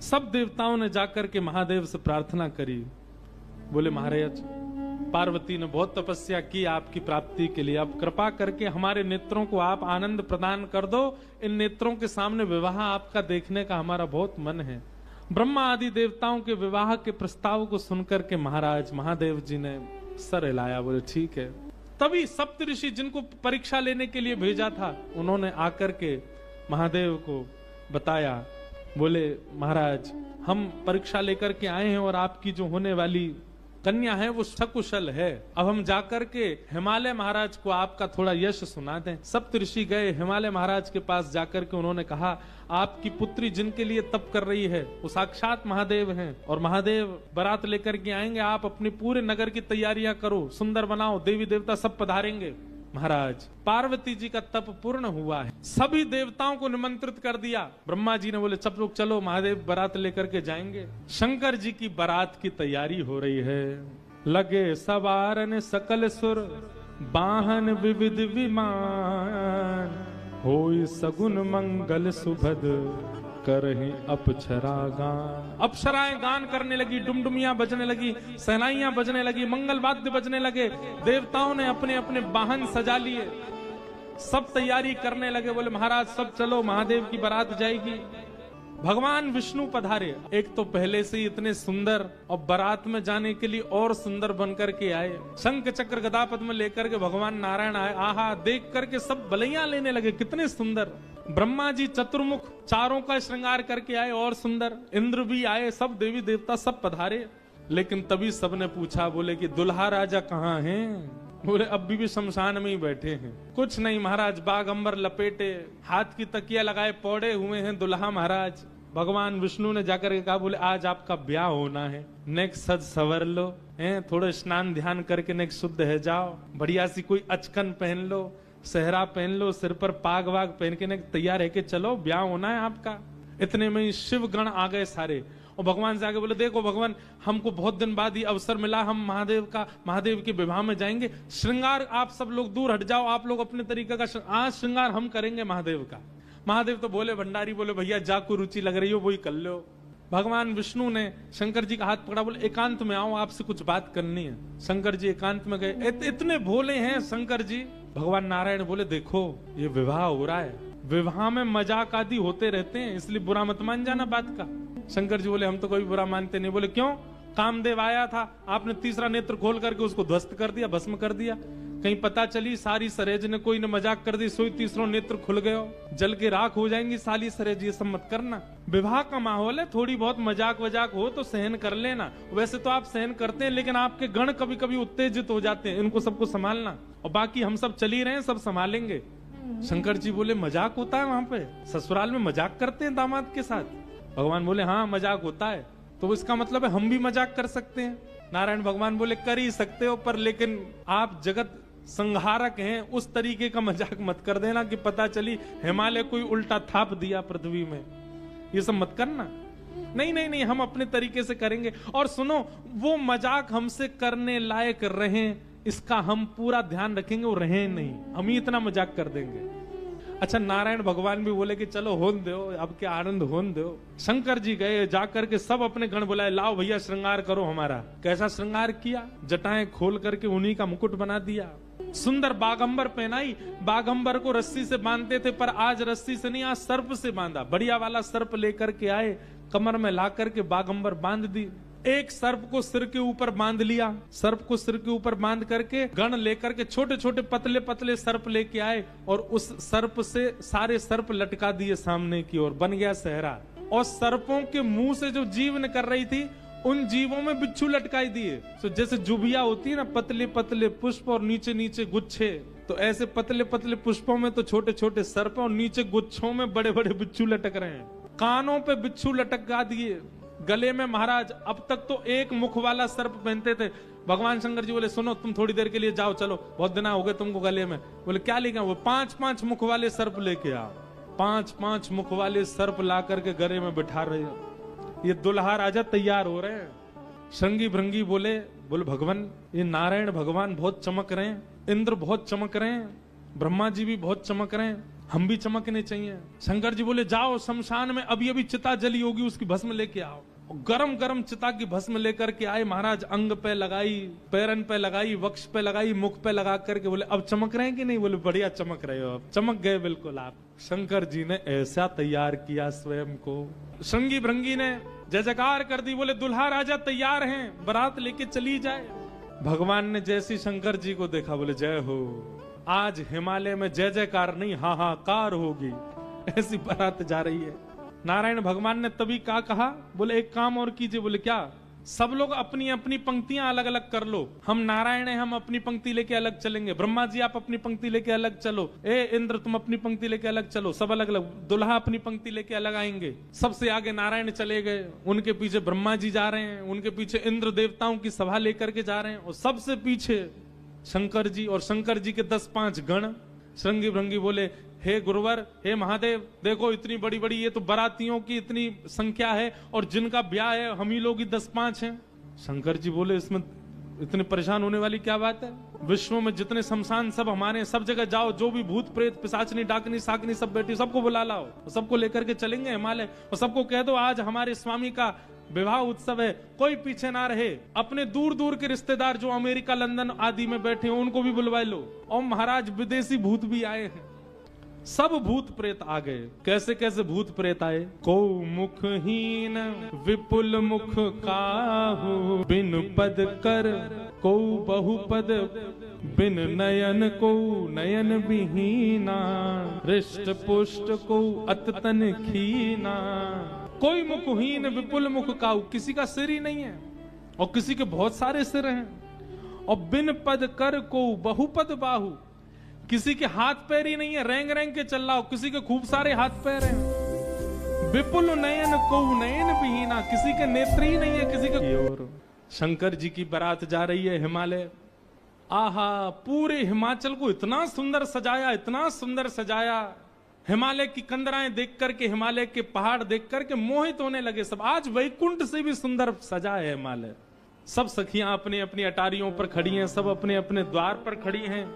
सब देवताओं ने जाकर के महादेव से प्रार्थना करी। बोले महाराज, पार्वती ने बहुत तपस्या की आपकी प्राप्ति के लिए, अब कृपा करके हमारे नेत्रों को आप आनंद प्रदान कर दो। इन नेत्रों के सामने विवाह आपका देखने का हमारा बहुत मन है। ब्रह्मा आदि देवताओं के विवाह के प्रस्ताव को सुनकर के महाराज महादेव जी ने सर हिलाया, बोले ठीक है। तभी सप्तऋषि जिनको परीक्षा लेने के लिए भेजा था, उन्होंने आकर के महादेव को बताया। बोले महाराज, हम परीक्षा लेकर के आए हैं और आपकी जो होने वाली कन्या है वो सकुशल है। अब हम जाकर के हिमालय महाराज को आपका थोड़ा यश सुना दें। सप्तऋषि गए हिमालय महाराज के पास, जाकर के उन्होंने कहा आपकी पुत्री जिनके लिए तप कर रही है वो साक्षात महादेव हैं, और महादेव बारात लेकर के आएंगे। आप अपने पूरे नगर की तैयारियां करो, सुंदर बनाओ, देवी देवता सब पधारेंगे। महाराज, पार्वती जी का तप पूर्ण हुआ है, सभी देवताओं को निमंत्रित कर दिया। ब्रह्मा जी ने बोले सब लोग चलो, महादेव बारात लेकर के जाएंगे। शंकर जी की बारात की तैयारी हो रही है। लगे सवारन सकल सुर, वाहन विविध विमान, होई सगुन मंगल सुभद, करहि अप्सरा गान। अप्सराएं गान करने लगी, डुमडुमियां बजने लगी, सहनाइयां बजने लगी, मंगल वाद्य बजने लगे। देवताओं ने अपने अपने वाहन सजा लिए, सब तैयारी करने लगे। बोले महाराज सब चलो, महादेव की बारात जाएगी। भगवान विष्णु पधारे। एक तो पहले से ही इतने सुंदर, और बारात में जाने के लिए और सुंदर बनकर के आए। शंख चक्र गदा पद्म लेकर के भगवान नारायण आए। आहा, देख करके सब बलैया लेने लगे, कितने सुंदर। ब्रह्मा जी चतुर्मुख, चारों का श्रृंगार करके आए और सुंदर। इंद्र भी आए, सब देवी देवता सब पधारे। लेकिन तभी सबने पूछा, बोले कि दुल्हा राजा कहाँ हैं? बोले अब भी शमशान में ही बैठे हैं। कुछ नहीं महाराज, बागंबर लपेटे, हाथ की तकिया लगाए पौड़े हुए हैं दुल्हा महाराज। भगवान विष्णु ने जाकर के कहा, बोले आज आपका ब्याह होना है, नेक्स्ट सज सवर लो, हैं थोड़े स्नान ध्यान करके नेक्स्ट शुद्ध है जाओ, बढ़िया सी कोई अचकन पहन लो, सेहरा पहन लो, सिर पर पाग वाग पहन के तैयार है कि चलो ब्याह होना है आपका। इतने में ही शिव गण आ गए सारे, और भगवान से आगे बोले देखो भगवान, हमको बहुत दिन बाद ये अवसर मिला, हम महादेव के विवाह में जाएंगे। श्रृंगार आप सब लोग दूर हट जाओ, आप लोग अपने तरीके का आज श्रृंगार हम करेंगे महादेव का। महादेव तो बोले, भंडारी बोले भैया जा को रुचि लग रही हो वही कर लो। भगवान विष्णु ने शंकर जी का हाथ पकड़ा, बोले एकांत में आओ, आपसे कुछ बात करनी है। शंकर जी एकांत में गए। इतने भोले हैं शंकर जी। भगवान नारायण बोले देखो ये विवाह हो रहा है, विवाह में मजाक आदि होते रहते हैं, इसलिए बुरा मत मान जाना बात का। शंकर जी बोले हम तो कोई बुरा मानते नहीं। बोले क्यों? कामदेव आया था, आपने तीसरा नेत्र खोल करके उसको ध्वस्त कर दिया, भस्म कर दिया। कहीं पता चली सारी सरेज ने कोई ने मजाक कर दी, सोई तीसरा नेत्र खुल गयो, जल के राख हो जाएंगी साली सरेज। ये सब मत करना, विवाह का माहौल है, थोड़ी बहुत मजाक वजाक हो तो सहन कर लेना। वैसे तो आप सहन करते हैं, लेकिन आपके गण कभी कभी उत्तेजित हो जाते हैं, इनको सबको संभालना। और बाकी हम सब चल ही रहे हैं, सब संभालेंगे। शंकर जी बोले मजाक होता है वहां पे? ससुराल में मजाक करते हैं दामाद के साथ? भगवान बोले हाँ मजाक होता है। तो इसका मतलब है हम भी मजाक कर सकते हैं? नारायण भगवान बोले कर ही सकते हो, पर लेकिन आप जगत संहारक हैं, उस तरीके का मजाक मत कर देना कि पता चली हिमालय कोई उल्टा थाप दिया पृथ्वी में। ये सब मत करना। नहीं नहीं नहीं, हम अपने तरीके से करेंगे। और सुनो, वो मजाक हमसे करने लायक रहे इसका हम पूरा ध्यान रखेंगे, वो रहे नहीं, हम ही इतना मजाक कर देंगे। अच्छा, नारायण भगवान भी बोले कि चलो होन दो, अब के आनंद होन दो। शंकर जी गए, जाकर के सब अपने गण बुलाए, लाओ भैया श्रृंगार करो हमारा। कैसा श्रृंगार किया? जटाएं खोल करके उन्हीं का मुकुट बना दिया, सुंदर बागंबर पहनाई। बागंबर को रस्सी से बांधते थे, पर आज रस्सी से नहीं, आज सर्प से बांधा। बढ़िया वाला सर्प लेकर के आए, कमर में ला करके बागंबर बांध दी। एक सर्प को सिर के ऊपर बांध लिया, सर्प को सिर के ऊपर बांध करके गण लेकर के छोटे छोटे पतले पतले सर्प लेके आए, और उस सर्प से सारे सर्प लटका दिए सामने की ओर, बन गया सहरा। और सर्पों के मुंह से जो जीव निकल रही थी, उन जीवों में बिच्छू लटकाई दिए। तो जैसे जुबिया होती है ना, पतले पतले पुष्प और नीचे नीचे गुच्छे, तो ऐसे पतले पतले पुष्पों में तो छोटे छोटे सर्प, और नीचे गुच्छों में बड़े बड़े बिच्छू लटक रहे हैं। कानों पे बिच्छू लटका दिए, गले में महाराज अब तक तो एक मुख वाला सर्प पहनते थे। भगवान शंकर जी बोले सुनो, तुम थोड़ी देर के लिए जाओ, चलो बहुत दिन हो गए तुमको गले में। बोले क्या लेके? वो 5-5 मुख वाले सर्प लेके आओ। 5-5 मुख वाले सर्प ला करके गले में बिठा रहे हो। ये दुल्हा राजा तैयार हो रहे हैं। श्रृंगी भृंगी बोले भगवान, ये नारायण भगवान बहुत चमक रहे हैं, इंद्र बहुत चमक रहे हैं, ब्रह्मा जी भी बहुत चमक रहे हैं, हम भी चमकने चाहिए। शंकर जी बोले जाओ शमशान में अभी अभी चिता जली होगी उसकी भस्म लेके आओ। गरम गरम चिता की भस्म लेकर के आए महाराज, अंग पे लगाई, पैरन पे लगाई, वक्ष पे लगाई, मुख पे लगा करके बोले अब चमक रहे हैं कि नहीं? बोले बढ़िया चमक रहे हो, अब चमक गए बिल्कुल आप। शंकर जी ने ऐसा तैयार किया स्वयं को, श्रृंगी भृंगी ने जय जयकार कर दी, बोले दुल्हा राजा तैयार हैं, बारात लेके चली जाए। भगवान ने जैसी शंकर जी को देखा बोले जय हो, आज हिमालय में जय जयकार नहीं हाहाकार होगी, ऐसी बारात जा रही है। नारायण भगवान ने तभी क्या कहा? बोले एक काम और कीजिए। बोले क्या? सब लोग अपनी अपनी पंक्तियां अलग अलग कर लो, हम नारायण हैं, हम अपनी पंक्ति लेके अलग चलेंगे। ब्रह्मा जी आप अपनी पंक्ति लेके अलग चलो, ए इंद्र तुम अपनी पंक्ति लेके अलग चलो, सब अलग अलग। दुल्हा अपनी पंक्ति लेके अलग आएंगे। सबसे आगे नारायण चले गए, उनके पीछे ब्रह्मा जी जा रहे हैं, उनके पीछे इंद्र देवताओं की सभा लेकर के जा रहे हैं, और सबसे पीछे शंकर जी, और शंकर जी के 10-5 गण। श्रृंगी भृंगी बोले हे गुरुवर, हे महादेव, देखो इतनी बड़ी बड़ी ये तो बारातियों की इतनी संख्या है, और जिनका ब्याह है हम ही लोग ही 10-5 हैं। शंकर जी बोले इसमें इतने परेशान होने वाली क्या बात है? विश्व में जितने शमशान सब हमारे, सब जगह जाओ, जो भी भूत प्रेत पिशाचनी डाकनी साकनी सब बैठी, सबको बुला लाओ, सबको लेकर के चलेंगे हिमालय, और सबको कह दो आज हमारे स्वामी का विवाह उत्सव है, कोई पीछे ना रहे। अपने दूर दूर के रिश्तेदार जो अमेरिका लंदन आदि में बैठे हैं उनको भी बुलवा लो। और महाराज विदेशी भूत भी आए हैं, सब भूत प्रेत आ गए। कैसे कैसे भूत प्रेत आए? को मुखहीन विपुल मुख काहू, बिन पद कर को बहुपद, बिन नयन को नयन विहीना, हृष्ट पुष्ट को अततन खीना। कोई मुखहीन विपुल मुख काहू, किसी का सिर ही नहीं है और किसी के बहुत सारे सिर हैं। और बिन पद कर को बहुपद बाहु, किसी के हाथ पैर ही नहीं है, रेंग रेंग के चल रहा हो, किसी के खूब सारे हाथ पैर हैं। विपुल नयन को नयन विहीना, किसी के नेत्र ही नहीं है, किसी के। और शंकर जी की बारात जा रही है हिमालय। आहा, पूरे हिमाचल को इतना सुंदर सजाया, इतना सुंदर सजाया। हिमालय की कंदराएं देख करके, हिमालय के पहाड़ देख करके मोहित होने लगे सब। आज वैकुंठ से भी सुंदर सजा है हिमालय। सब सखियां अपनी अपनी अटारियों पर खड़ी हैं, सब अपने अपने द्वार पर खड़ी हैं।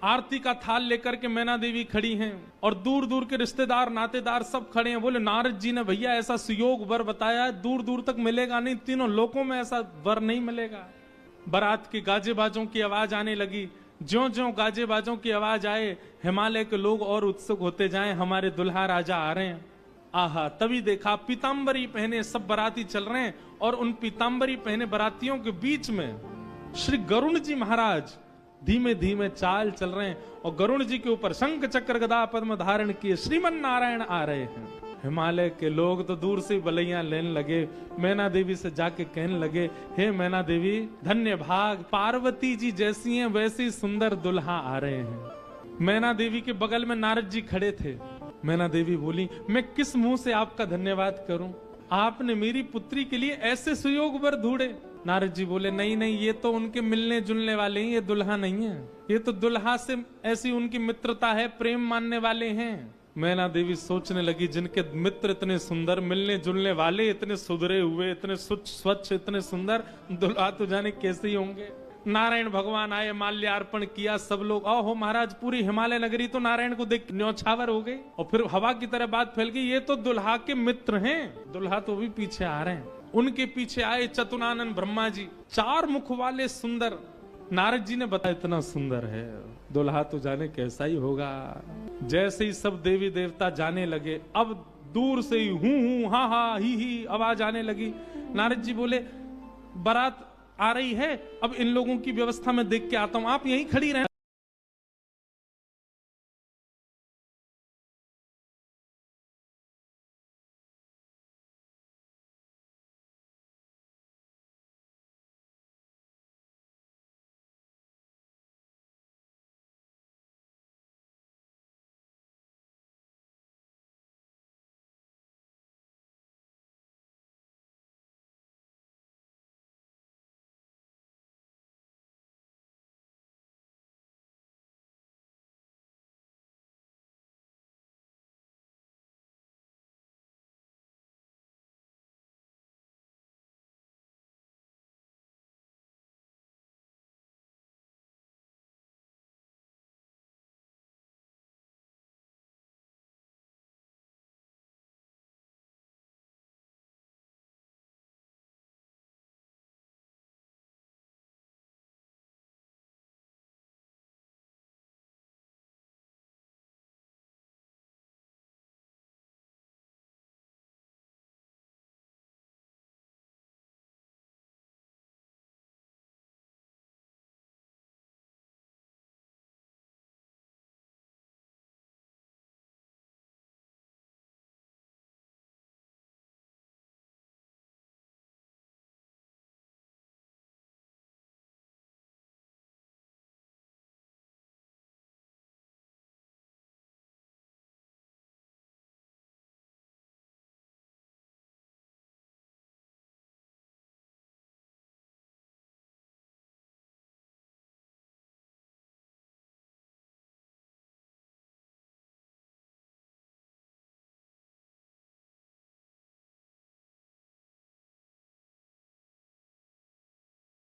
आरती का थाल लेकर के मैना देवी खड़ी हैं, और दूर दूर के रिश्तेदार नातेदार सब खड़े हैं। बोले नारद जी ने भैया ऐसा सुयोग वर बताया है, दूर दूर तक मिलेगा नहीं, तीनों लोकों में ऐसा वर नहीं मिलेगा। बारात की गाजे बाजों की आवाज आने लगी। ज्यों ज्यों गाजे बाजों की आवाज आए, हिमालय के लोग और उत्सुक होते जाएं, हमारे दुल्हा राजा आ रहे हैं। आहा, तभी देखा पीतांबरी पहने सब बाराती चल रहे हैं, और उन पीतांबरी पहने बारातियों के बीच में श्री गरुण जी महाराज धीमे धीमे चाल चल रहे हैं, और गरुण जी के ऊपर शंख चक्र गदा पद्म धारण किए श्रीमन नारायण आ रहे हैं। हिमालय के लोग तो दूर से बलैयां लेने लगे। मैना देवी से जाके कहने लगे, हे मैना देवी धन्य भाग, पार्वती जी जैसी हैं वैसी सुंदर दुल्हा आ रहे हैं। मैना देवी के बगल में नारद जी खड़े थे। मैना देवी बोली, मैं किस मुंह से आपका धन्यवाद करूं? आपने मेरी पुत्री के लिए ऐसे सुयोग वर ढूंढे। नारद जी बोले, नहीं नहीं, ये तो उनके मिलने जुलने वाले हैं, ये दुल्हा नहीं है। ये तो दुल्हा से ऐसी उनकी मित्रता है, प्रेम मानने वाले हैं। मैना देवी सोचने लगी, जिनके मित्र इतने सुंदर, मिलने जुलने वाले इतने सुधरे हुए, इतने स्वच्छ, इतने सुंदर, दुल्हा तो जाने कैसे ही होंगे। नारायण भगवान आए, माल्यार्पण किया, सब लोग आओ महाराज। पूरी हिमालय नगरी तो नारायण को देख न्यौछावर हो गई, और फिर हवा की तरह बात फैल गई, ये तो दुल्हा के मित्र हैं। दुल्हा तो भी पीछे आ रहे हैं। उनके पीछे आए चतुरानन ब्रह्मा जी, 4 मुख वाले सुंदर। नारद जी ने बताया इतना सुंदर है, दुल्हा तो जाने कैसा ही होगा। जैसे ही सब देवी देवता जाने लगे, अब दूर से ही हूं हा हा ही आवाज आने लगी। नारद जी बोले, बारात आ रही है, अब इन लोगों की व्यवस्था में देख के आता हूं, आप यहीं खड़ी रहें।